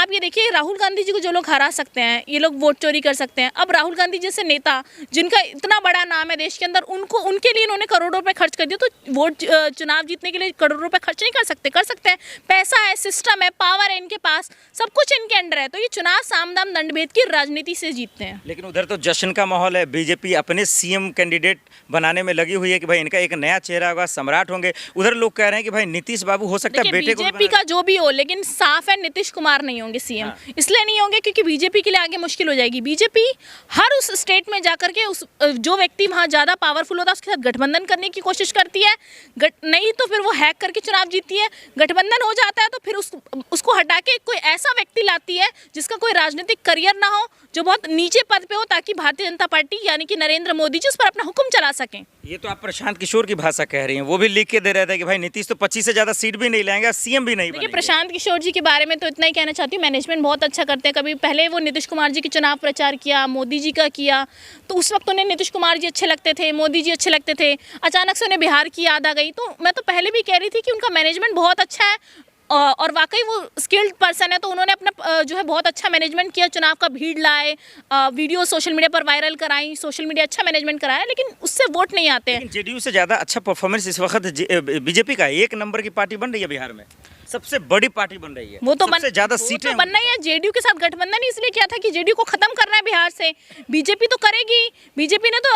आप ये देखिए, राहुल गांधी जी को जो लोग हरा सकते हैं, ये लोग वोट चोरी कर सकते हैं। अब राहुल गांधी जैसे नेता जिनका इतना बड़ा नाम है देश के अंदर, उनको उनके लिए इन्होंने करोड़ों रुपए खर्च कर दिया, तो वोट चुनाव जीतने के लिए करोड़ों रुपए खर्च नहीं कर सकते? कर सकते हैं। पैसा है, सिस्टम है, पावर है इनके पास, सब कुछ इनके अंडर है। तो ये चुनाव साम दाम दंड भेद की राजनीति से जीतते हैं। लेकिन उधर तो जश्न का माहौल है, बीजेपी अपने सीएम कैंडिडेट बनाने में लगी हुई है कि भाई इनका एक नया चेहरा होगा, सम्राट होंगे। उधर लोग कह रहे हैं कि भाई नीतीश बाबू हो सकता है बेटे को बीजेपी का जो भी हो, लेकिन साफ है नीतीश कुमार नहीं होंगे सीएम। इसलिए नहीं होंगे क्योंकि बीजेपी के लिए आगे मुश्किल हो जाएगी। बीजेपी हर उस स्टेट में जाकर के उस जो व्यक्ति वहां ज्यादा पावरफुल होता है उसके साथ गठबंधन करने की कोशिश करती है, नहीं तो फिर वो हैक करके चुनाव जीतती है। गठबंधन हो जाता है तो फिर उसको हटा के कोई ऐसा व्यक्ति लाती है जिसका कोई राजनीतिक करियर ना हो, जो बहुत नीचे पद पे हो, ताकि भारतीय जनता पार्टी यानी कि नरेंद्र मोदी जी उस पर अपना हुक्म चला सकें। ये तो आप प्रशांत किशोर की भाषा कह रही हैं, वो भी लिख के दे रहे थे कि भाई नीतीश तो 25 से ज्यादा सीट भी नहीं लाएंगे, सीएम भी नहीं बनेंगे। प्रशांत किशोर जी के बारे में तो इतना ही कहना चाहती हूँ, मैनेजमेंट बहुत अच्छा करते हैं। कभी पहले वो नीतीश कुमार जी के चुनाव प्रचार किया, मोदी जी का किया, तो उस वक्त उन्हें नीतीश कुमार जी अच्छे लगते थे, मोदी जी अच्छे लगते थे। अचानक से उन्हें बिहार की याद आ गई। तो मैं तो पहले भी कह रही थी कि उनका मैनेजमेंट बहुत अच्छा है और वाकई वो स्किल्ड पर्सन है। तो उन्होंने अपना जो है बहुत अच्छा मैनेजमेंट किया, चुनाव का भीड़ लाए, वीडियो सोशल मीडिया पर वायरल कराई, सोशल मीडिया अच्छा मैनेजमेंट कराया, लेकिन उससे वोट नहीं आते हैं। जेडीयू से ज़्यादा अच्छा परफॉर्मेंस इस वक्त बीजेपी का एक नंबर की पार्टी बन रही है बिहार में, सबसे बड़ी पार्टी बन रही है। वो तो सबसे ज्यादा सीटें तो बनना ही है। जेडीयू के साथ गठबंधन ही इसलिए किया था कि जेडीयू को खत्म करना है बिहार से। बीजेपी तो करेगी, बीजेपी ने तो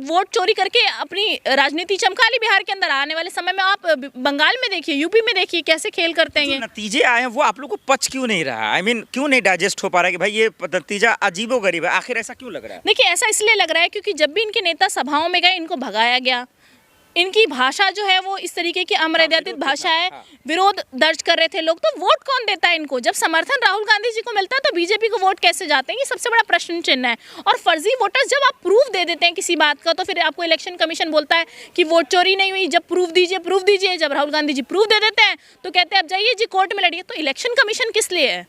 वोट चोरी करके अपनी राजनीति चमका ली बिहार के अंदर। आने वाले समय में आप बंगाल में देखिए, यूपी में देखिए कैसे खेल करते हैं। नतीजे आए हैं वो आप लोग को पच क्यों नहीं रहा? क्यों नहीं डाइजेस्ट हो पा रहा है कि भाई ये नतीजा अजीबोगरीब है? आखिर ऐसा क्यों लग रहा है? देखिए, ऐसा इसलिए लग रहा है क्योंकि जब भी इनके नेता सभाओं में गए, इनको भगाया गया। इनकी भाषा जो है वो इस तरीके की अमर्यादित भाषा है, विरोध दर्ज कर रहे थे लोग। तो वोट कौन देता है इनको? जब समर्थन राहुल गांधी जी को मिलता है तो बीजेपी को वोट कैसे जाते हैं? ये सबसे बड़ा प्रश्न चिन्ह है। और फर्जी वोटर्स, जब आप प्रूफ दे देते हैं किसी बात का, तो फिर आपको इलेक्शन कमीशन बोलता है कि वोट चोरी नहीं हुई। जब प्रूफ दीजिए, प्रूफ दीजिए। जब राहुल गांधी जी प्रूफ दे देते हैं तो कहते हैं अब जाइए जी कोर्ट में लड़िए। तो इलेक्शन कमीशन किस लिए है?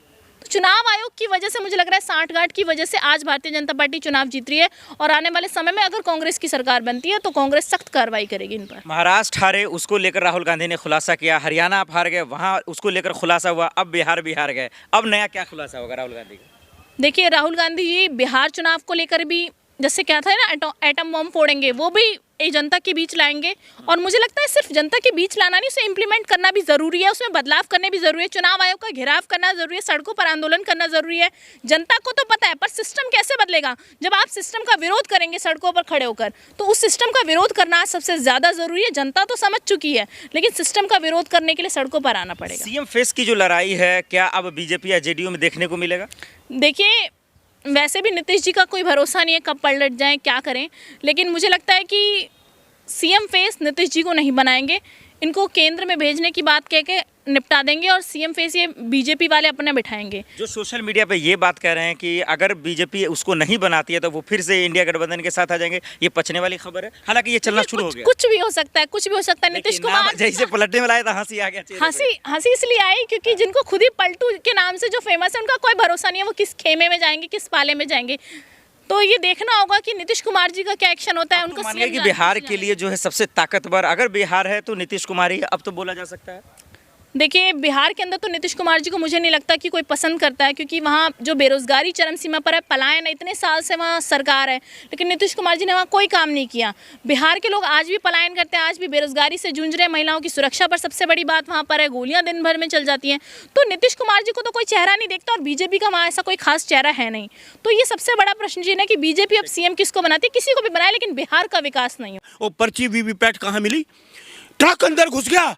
तो चुनाव आयोग की वजह से, मुझे लग रहा है सांठगांठ की वजह से आज भारतीय जनता पार्टी चुनाव जीत रही है। और आने वाले समय में अगर कांग्रेस की सरकार बनती है तो कांग्रेस सख्त कार्रवाई करेगी इन पर। महाराष्ट्र हारे, उसको लेकर राहुल गांधी ने खुलासा किया। हरियाणा आप हार गए, वहां उसको लेकर खुलासा हुआ। अब बिहार गए, अब नया क्या खुलासा होगा राहुल गांधी का? देखिए, राहुल गांधी जी बिहार चुनाव को लेकर भी जैसे क्या था ना, एटम बम फोड़ेंगे, वो भी एक जनता के बीच लाएंगे। और मुझे लगता है सिर्फ जनता के बीच लाना नहीं, उसे इम्प्लीमेंट करना भी जरूरी है, उसमें बदलाव करने भी जरूरी है। चुनाव आयोग का घेराव करना जरूरी है, सड़कों पर आंदोलन करना जरूरी है। जनता को तो पता है, पर सिस्टम कैसे बदलेगा? जब आप सिस्टम का विरोध करेंगे सड़कों पर खड़े होकर, तो उस सिस्टम का विरोध करना सबसे ज्यादा जरूरी है। जनता तो समझ चुकी है, लेकिन सिस्टम का विरोध करने के लिए सड़कों पर आना पड़ेगा। सीएम फेस की जो लड़ाई है, क्या अब बीजेपी या जेडीयू में देखने को मिलेगा? देखिए, वैसे भी नीतीश जी का कोई भरोसा नहीं है कब पलट जाएं, क्या करें। लेकिन मुझे लगता है कि सीएम फेस नीतीश जी को नहीं बनाएंगे, इनको केंद्र में भेजने की बात कह के निपटा देंगे और सीएम फेस ये बीजेपी वाले अपने बिठाएंगे। जो सोशल मीडिया पे ये बात कह रहे हैं कि अगर बीजेपी उसको नहीं बनाती है तो वो फिर से इंडिया गठबंधन के साथ आ जाएंगे, ये पचने वाली खबर है? हालांकि ये चलना शुरू हो गया। कुछ भी हो सकता है, कुछ भी हो सकता है। नीतीश कुमार जैसे पलटने वाला है तो हंसी आ गया। हंसी इसलिए आई क्योंकि जिनको खुद ही पलटू के नाम से जो फेमस है, उनका कोई भरोसा नहीं है वो किस खेमे में जाएंगे, किस पाले में जाएंगे। तो ये देखना होगा कि नीतीश कुमार जी का क्या एक्शन होता है। उनको मानिए कि बिहार के लिए जो है सबसे ताकतवर अगर बिहार है तो नीतीश कुमार ही अब तो बोला जा सकता है। देखिए, बिहार के अंदर तो नीतीश कुमार जी को मुझे नहीं लगता कि कोई पसंद करता है, क्योंकि वहाँ जो बेरोजगारी चरम सीमा पर है, पलायन, इतने साल से वहाँ सरकार है, लेकिन नीतीश कुमार जी ने वहाँ कोई काम नहीं किया। बिहार के लोग आज भी पलायन करते हैं, आज भी बेरोजगारी से जूझ रहे हैं। महिलाओं की सुरक्षा पर सबसे बड़ी बात वहाँ पर है, गोलियां दिन भर में चल जाती हैं। तो नीतीश कुमार जी को तो कोई चेहरा नहीं देखता और बीजेपी का वहाँ ऐसा कोई खास चेहरा है नहीं। तो ये सबसे बड़ा प्रश्न चिन्ह है कि बीजेपी अब सीएम किसको बनाती है? किसी को भी बनाए, लेकिन बिहार का विकास नहीं है। वो पर्ची वीवीपैट कहाँ मिली? ट्रक अंदर घुस गया।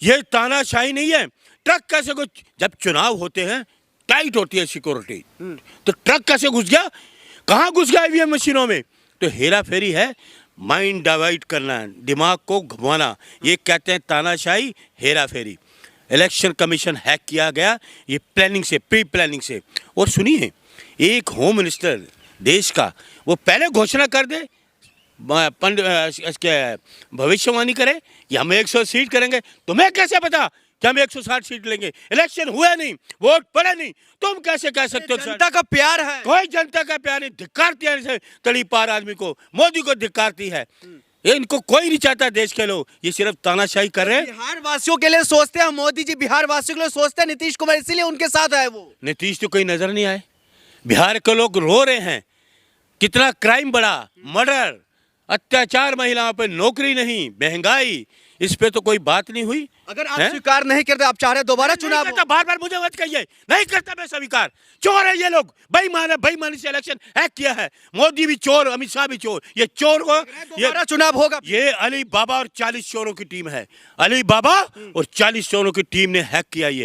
ये तानाशाही नहीं है। ट्रक कैसे कुछ, जब चुनाव होते हैं टाइट होती है सिक्योरिटी, तो ट्रक कैसे घुस गया? कहाँ घुस गया ईवीएम मशीनों में? तो हेरा फेरी है, माइंड डाइवर्ट करना, दिमाग को घुमाना, ये कहते हैं तानाशाही, हेरा फेरी। इलेक्शन कमीशन हैक किया गया, ये प्लानिंग से, प्री प्लानिंग से। और सुनिए, एक होम मिनिस्टर देश का, वो पहले घोषणा कर दे, भविष्यवाणी करे कि हम 100 सीट करेंगे। तुम्हें कैसे पता कि हम 160 सीट लेंगे? इलेक्शन हुआ नहीं, वोट पड़ा नहीं, तुम कैसे कह सकते हो? जनता का प्यार है, कोई जनता का प्यार नहीं। धिक्कारती है तड़ी पार आदमी को, मोदी को धिक्कारती है। ये इनको कोई नहीं चाहता देश के लोग, ये सिर्फ तानाशाही कर रहे हैं। बिहार वासियों के लिए सोचते हैं मोदी जी, बिहार वासियों के लिए सोचते हैं नीतीश कुमार, इसीलिए उनके साथ है वो। नीतीश तो कोई नजर नहीं आए। बिहार के लोग रो रहे हैं, कितना क्राइम बढ़ा, मर्डर, अत्याचार, महिलाओं पर नौकरी नहीं, महंगाई, इस पे तो कोई बात नहीं हुई। अगर आप हैं? स्वीकार नहीं करते, आप चाह रहे हैं दोबारा चुनाव हो? बार बार मुझे मत कहिए, नहीं करता मैं स्वीकार। चोर है ये लोग, बेईमान है, बेईमानी से इलेक्शन हैक किया है। मोदी भी चोर, अमित शाह भी चोर, ये चोर को दोबारा चुनाव होगा। ये अली बाबा और 40 चोरों की टीम है। अली बाबा और 40 चोरों की टीम ने हैक किया ये।